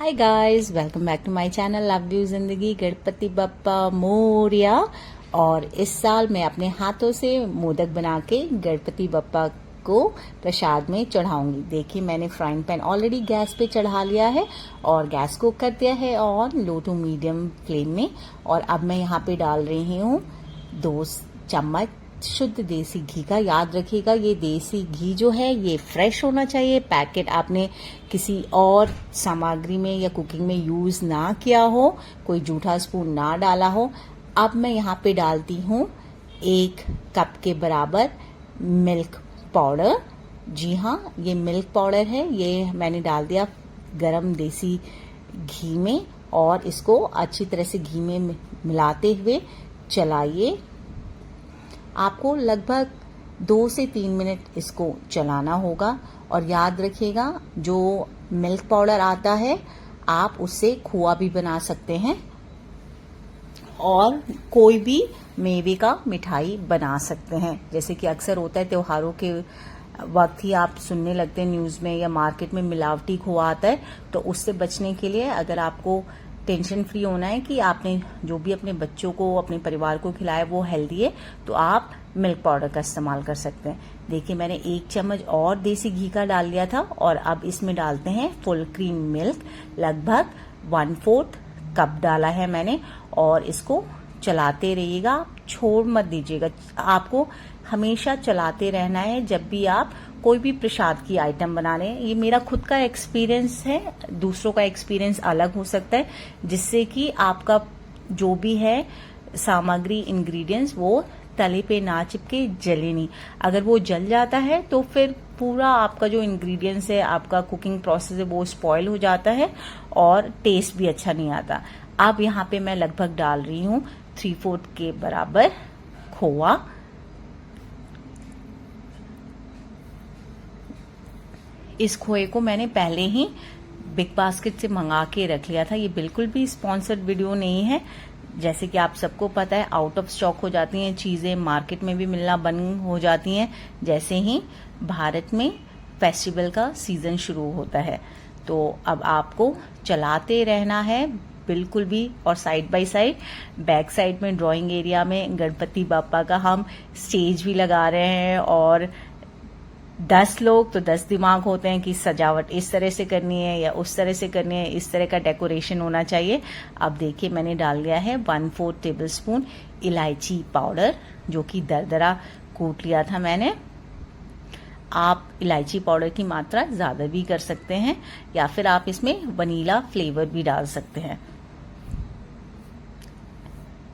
Hi guys, welcome back to my channel love you जिंदगी। गणपति बप्पा मोरिया। और इस साल मैं अपने हाथों से मोदक बना के गणपति बप्पा को प्रसाद में चढ़ाऊंगी। देखिए, मैंने फ्राइंग पैन ऑलरेडी गैस पे चढ़ा लिया है और गैस को कर दिया है on low to medium flame में। और अब मैं यहाँ पे डाल रही हूँ 2 चम्मच शुद्ध देसी घी का। याद रखिएगा, ये देसी घी जो है ये फ्रेश होना चाहिए। पैकेट आपने किसी और सामग्री में या कुकिंग में यूज ना किया हो, कोई जूठा स्पून ना डाला हो। अब मैं यहाँ पे डालती हूँ 1 कप के बराबर मिल्क पाउडर। जी हाँ, ये मिल्क पाउडर है, ये मैंने डाल दिया गरम देसी घी में। और इसको अच्छी तरह से घी में मिलाते हुए चलाइए। आपको लगभग 2 से 3 मिनट इसको चलाना होगा। और याद रखिएगा, जो मिल्क पाउडर आता है आप उससे खोआ भी बना सकते हैं और कोई भी मेवे का मिठाई बना सकते हैं। जैसे कि अक्सर होता है त्योहारों के वक्त ही आप सुनने लगते हैं न्यूज़ में या मार्केट में मिलावटी खोआ आता है। तो उससे बचने के लिए अगर आपको टेंशन फ्री होना है कि आपने जो भी अपने बच्चों को, अपने परिवार को खिलाया वो हेल्दी है, तो आप मिल्क पाउडर का इस्तेमाल कर सकते हैं। देखिए, मैंने 1 चम्मच और देसी घी का डाल लिया था और अब इसमें डालते हैं फुल क्रीम मिल्क। लगभग 1/4 कप डाला है मैंने। और इसको चलाते रहिएगा, छोड़ मत दीजिएगा। आपको हमेशा चलाते रहना है जब भी आप कोई भी प्रसाद की आइटम बना रहे हैं। ये मेरा खुद का एक्सपीरियंस है, दूसरों का एक्सपीरियंस अलग हो सकता है, जिससे कि आपका जो भी है सामग्री, इंग्रेडिएंट्स, वो तले पे ना चिपके, जले नहीं। अगर वो जल जाता है तो फिर पूरा आपका जो इंग्रेडिएंट्स है, आपका कुकिंग प्रोसेस है, वो स्पॉइल हो जाता है और टेस्ट भी अच्छा नहीं आता। अब यहाँ पे मैं लगभग डाल रही हूँ 3/4 के बराबर खोआ। इस खोए को मैंने पहले ही बिग बास्केट से मंगा के रख लिया था। ये बिल्कुल भी स्पॉन्सर्ड वीडियो नहीं है। जैसे कि आप सबको पता है, आउट ऑफ स्टॉक हो जाती हैं चीज़ें, मार्केट में भी मिलना बंद हो जाती हैं जैसे ही भारत में फेस्टिवल का सीजन शुरू होता है। तो अब आपको चलाते रहना है बिल्कुल भी। और side by side, back side में ड्राइंग एरिया में गणपति बापा का हम स्टेज भी लगा रहे हैं। और 10 लोग तो 10 दिमाग होते हैं कि सजावट इस तरह से करनी है या उस तरह से करनी है, इस तरह का डेकोरेशन होना चाहिए। अब देखिए, मैंने डाल दिया है 1/4 टेबलस्पून इलायची पाउडर, जो कि दरदरा कूट लिया था मैंने। आप इलायची पाउडर की मात्रा ज़्यादा भी कर सकते हैं या फिर आप इसमें वनीला फ्लेवर भी डाल सकते हैं।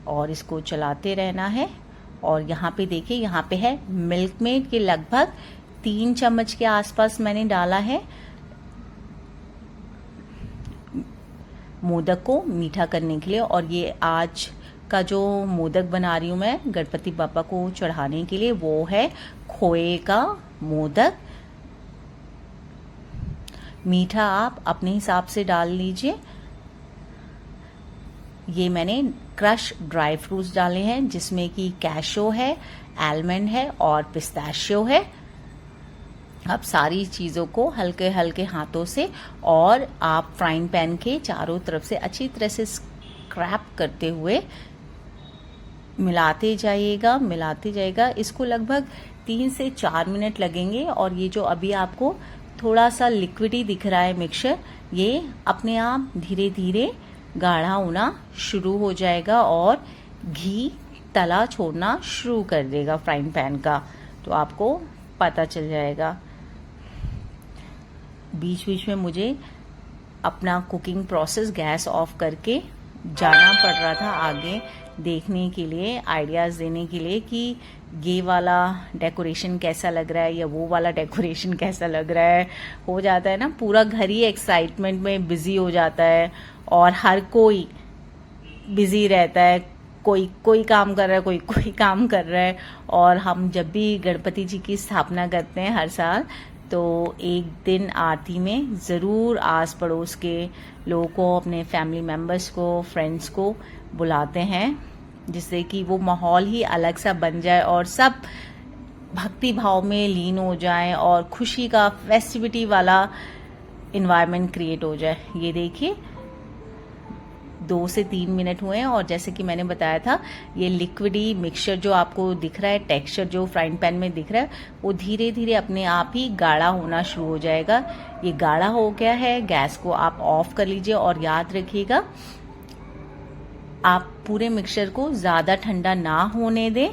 और इसको चलाते रहना है। और यहाँ पे देखिए, यहाँ पे है मिल्क मेड के लगभग 3 चम्मच के आसपास मैंने डाला है मोदक को मीठा करने के लिए। और ये आज का जो मोदक बना रही हूँ मैं गणपति बापा को चढ़ाने के लिए, वो है खोए का मोदक। मीठा आप अपने हिसाब से डाल लीजिए। ये मैंने क्रश ड्राई फ्रूट्स डाले हैं, जिसमें कि कैशो है, आलमंड है और पिस्ताशियो है। अब सारी चीज़ों को हल्के हल्के हाथों से, और आप फ्राइंग पैन के चारों तरफ से अच्छी तरह से स्क्रैप करते हुए मिलाते जाइएगा। इसको लगभग 3 से 4 मिनट लगेंगे। और ये जो अभी आपको थोड़ा सा लिक्विडी दिख रहा है मिक्सचर, ये अपने आप धीरे धीरे गाढ़ा होना शुरू हो जाएगा और घी तला छोड़ना शुरू कर देगा फ्राइंग पैन का। तो आपको पता चल जाएगा। बीच बीच में मुझे अपना कुकिंग प्रोसेस गैस ऑफ करके जाना पड़ रहा था आगे, देखने के लिए, आइडियाज़ देने के लिए कि ये वाला डेकोरेशन कैसा लग रहा है या वो वाला डेकोरेशन कैसा लग रहा है। हो जाता है ना, पूरा घर ही एक्साइटमेंट में बिजी हो जाता है और हर कोई बिजी रहता है। कोई काम कर रहा है, कोई काम कर रहा है। और हम जब भी गणपति जी की स्थापना करते हैं हर साल, तो एक दिन आरती में ज़रूर आस पड़ोस के लोगों को, अपने फैमिली मेम्बर्स को, फ्रेंड्स को बुलाते हैं, जिससे कि वो माहौल ही अलग सा बन जाए और सब भक्ति भाव में लीन हो जाएं और खुशी का फेस्टिविटी वाला इन्वायरमेंट क्रिएट हो जाए। ये देखिए 2 से 3 मिनट हुए हैं और जैसे कि मैंने बताया था ये लिक्विडी मिक्सचर जो आपको दिख रहा है, टेक्सचर जो फ्राइंग पैन में दिख रहा है, वो धीरे धीरे अपने आप ही गाढ़ा होना शुरू हो जाएगा। ये गाढ़ा हो गया है, गैस को आप ऑफ कर लीजिए और याद रखिएगा आप पूरे मिक्सचर को ज़्यादा ठंडा ना होने दें।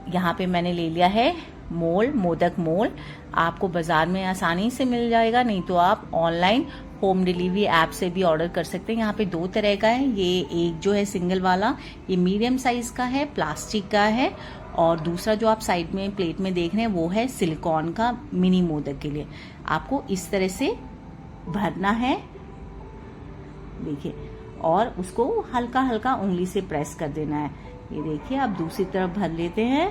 यहाँ पे मैंने ले लिया है मोल्ड, मोदक मोल्ड। आपको बाजार में आसानी से मिल जाएगा, नहीं तो आप ऑनलाइन होम डिलीवरी ऐप से भी ऑर्डर कर सकते हैं। यहाँ पे 2 तरह का है, ये एक जो है सिंगल वाला, ये मीडियम साइज का है, प्लास्टिक का है, और दूसरा जो आप साइड में प्लेट में देख रहे हैं वो है सिलिकॉन का, मिनी मोदक के लिए। आपको इस तरह से भरना है, देखिए, और उसको हल्का हल्का उंगली से प्रेस कर देना है। ये देखिए आप दूसरी तरफ भर लेते हैं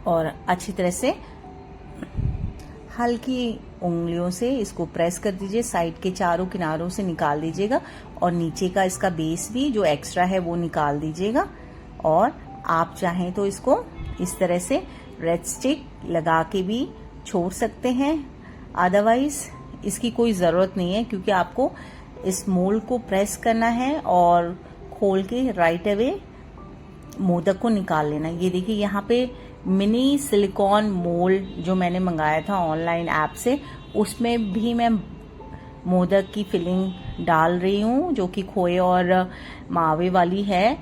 और अच्छी तरह से हल्की उंगलियों से इसको प्रेस कर दीजिए, साइड के चारों किनारों से निकाल दीजिएगा और नीचे का इसका बेस भी जो एक्स्ट्रा है वो निकाल दीजिएगा। और आप चाहें तो इसको इस तरह से रेड स्टिक लगा के भी छोड़ सकते हैं, अदरवाइज इसकी कोई ज़रूरत नहीं है, क्योंकि आपको इस मोल्ड को प्रेस करना है और खोल के राइट अवे मोदक को निकाल लेना। ये देखिए यहाँ पे मिनी सिलिकॉन मोल्ड जो मैंने मंगाया था ऑनलाइन ऐप से, उसमें भी मैं मोदक की फिलिंग डाल रही हूँ जो कि खोए और मावे वाली है।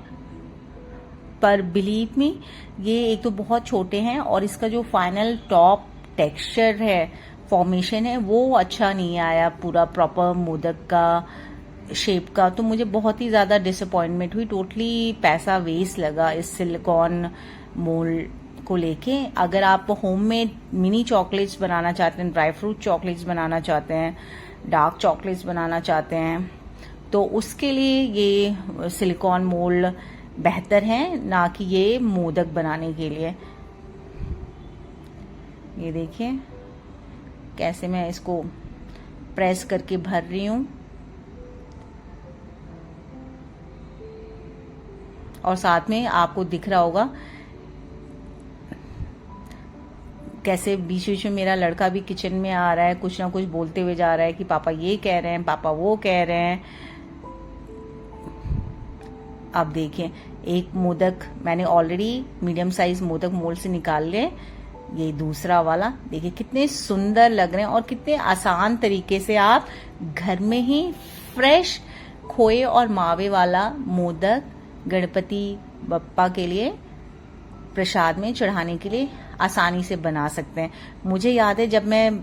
पर बिलीव मी, ये एक तो बहुत छोटे हैं और इसका जो फाइनल टॉप टेक्सचर है, फॉर्मेशन है, वो अच्छा नहीं आया पूरा प्रॉपर मोदक का शेप का। तो मुझे बहुत ही ज़्यादा डिसअपॉइंटमेंट हुई, टोटली पैसा वेस्ट लगा इस सिलिकॉन मोल्ड को लेके। अगर आप होममेड मिनी चॉकलेट्स बनाना चाहते हैं, ड्राई फ्रूट चॉकलेट्स बनाना चाहते हैं, डार्क चॉकलेट्स बनाना चाहते हैं, तो उसके लिए ये सिलिकॉन मोल्ड बेहतर है, ना कि ये मोदक बनाने के लिए। ये देखिए कैसे मैं इसको प्रेस करके भर रही हूँ और साथ में आपको दिख रहा होगा कैसे बीच बीच में मेरा लड़का भी किचन में आ रहा है, कुछ ना कुछ बोलते हुए जा रहा है कि पापा ये कह रहे हैं, पापा वो कह रहे हैं। अब देखिए एक मोदक मैंने already medium size modak mould से निकाल लिए, ये दूसरा वाला देखिए कितने सुंदर लग रहे हैं और कितने आसान तरीके से आप घर में ही फ्रेश खोए और मावे वाला मोदक गणपति बप्पा के लिए प्रसाद में चढ़ाने के लिए आसानी से बना सकते हैं। मुझे याद है जब मैं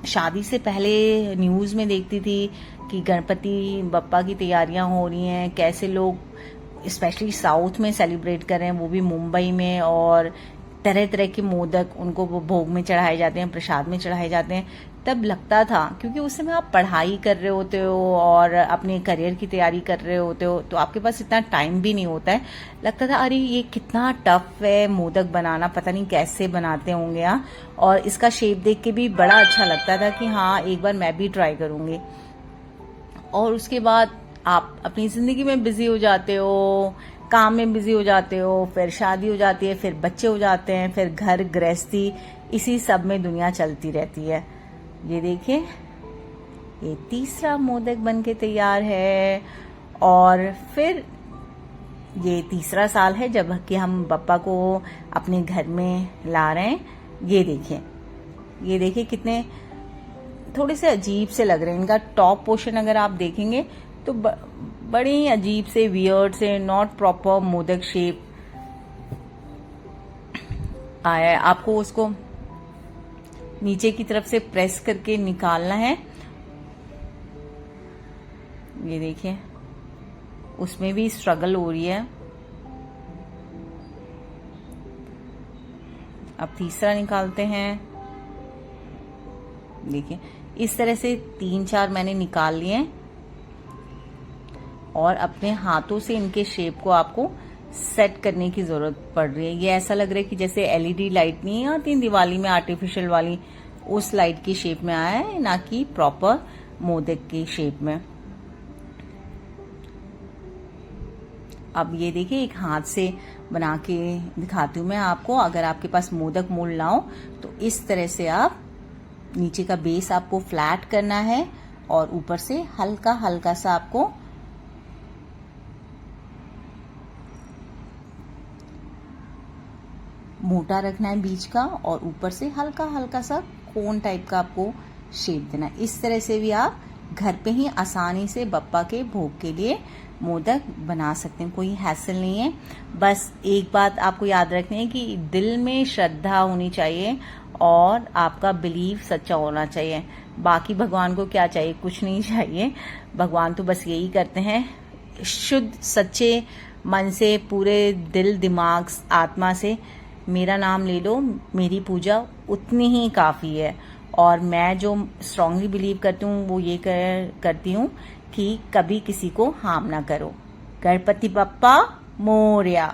शादी से पहले न्यूज़ में देखती थी कि गणपति बप्पा की तैयारियां हो रही हैं, कैसे लोग स्पेशली साउथ में सेलिब्रेट कर रहे हैं, वो भी मुंबई में, और तरह तरह के मोदक उनको वो भोग में चढ़ाए जाते हैं, प्रसाद में चढ़ाए जाते हैं। तब लगता था, क्योंकि उस समय आप पढ़ाई कर रहे होते हो और अपने करियर की तैयारी कर रहे होते हो, तो आपके पास इतना टाइम भी नहीं होता है। लगता था अरे ये कितना टफ है मोदक बनाना, पता नहीं कैसे बनाते होंगे यहाँ, और इसका शेप देख के भी बड़ा अच्छा लगता था कि हाँ एक बार मैं भी ट्राई करूँगी। और उसके बाद आप अपनी ज़िंदगी में बिजी हो जाते हो, काम में बिजी हो जाते हो, फिर शादी हो जाती है, फिर बच्चे हो जाते हैं, फिर घर गृहस्थी, इसी सब में दुनिया चलती रहती है। ये देखिए ये तीसरा मोदक बनके तैयार है और फिर ये तीसरा साल है जब कि हम बप्पा को अपने घर में ला रहे हैं। ये देखिए कितने थोड़े से अजीब से लग रहे हैं। इनका टॉप पोर्शन अगर आप देखेंगे तो बड़े ही अजीब से, वियर्ड से, नॉट प्रॉपर मोदक शेप आया है। आपको उसको नीचे की तरफ से प्रेस करके निकालना है। ये देखिए उसमें भी स्ट्रगल हो रही है। अब तीसरा निकालते हैं। देखिए इस तरह से 3-4 मैंने निकाल लिए हैं और अपने हाथों से इनके शेप को आपको सेट करने की जरूरत पड़ रही है। ये ऐसा लग रहा है कि जैसे एलईडी लाइट नहीं आती दिवाली में आर्टिफिशियल वाली, उस लाइट की शेप में आया है, ना कि प्रॉपर मोदक की शेप में। अब ये देखिए एक हाथ से बना के दिखाती हूँ मैं आपको। अगर आपके पास मोदक मोल्ड ना हो तो इस तरह से आप नीचे का बेस आपको फ्लैट करना है और ऊपर से हल्का हल्का सा आपको मोटा रखना है बीच का, और ऊपर से हल्का हल्का सा कोन टाइप का आपको शेप देना है। इस तरह से भी आप घर पे ही आसानी से बप्पा के भोग के लिए मोदक बना सकते हैं, कोई हैसल नहीं है। बस एक बात आपको याद रखनी है कि दिल में श्रद्धा होनी चाहिए और आपका बिलीव सच्चा होना चाहिए। बाकी भगवान को क्या चाहिए, कुछ नहीं चाहिए। भगवान तो बस यही करते हैं, शुद्ध सच्चे मन से, पूरे दिल दिमाग आत्मा से मेरा नाम ले लो, मेरी पूजा उतनी ही काफ़ी है। और मैं जो स्ट्रांगली बिलीव करती हूँ वो ये करती हूँ कि कभी किसी को हार्म ना करो। गणपति बप्पा मोरया।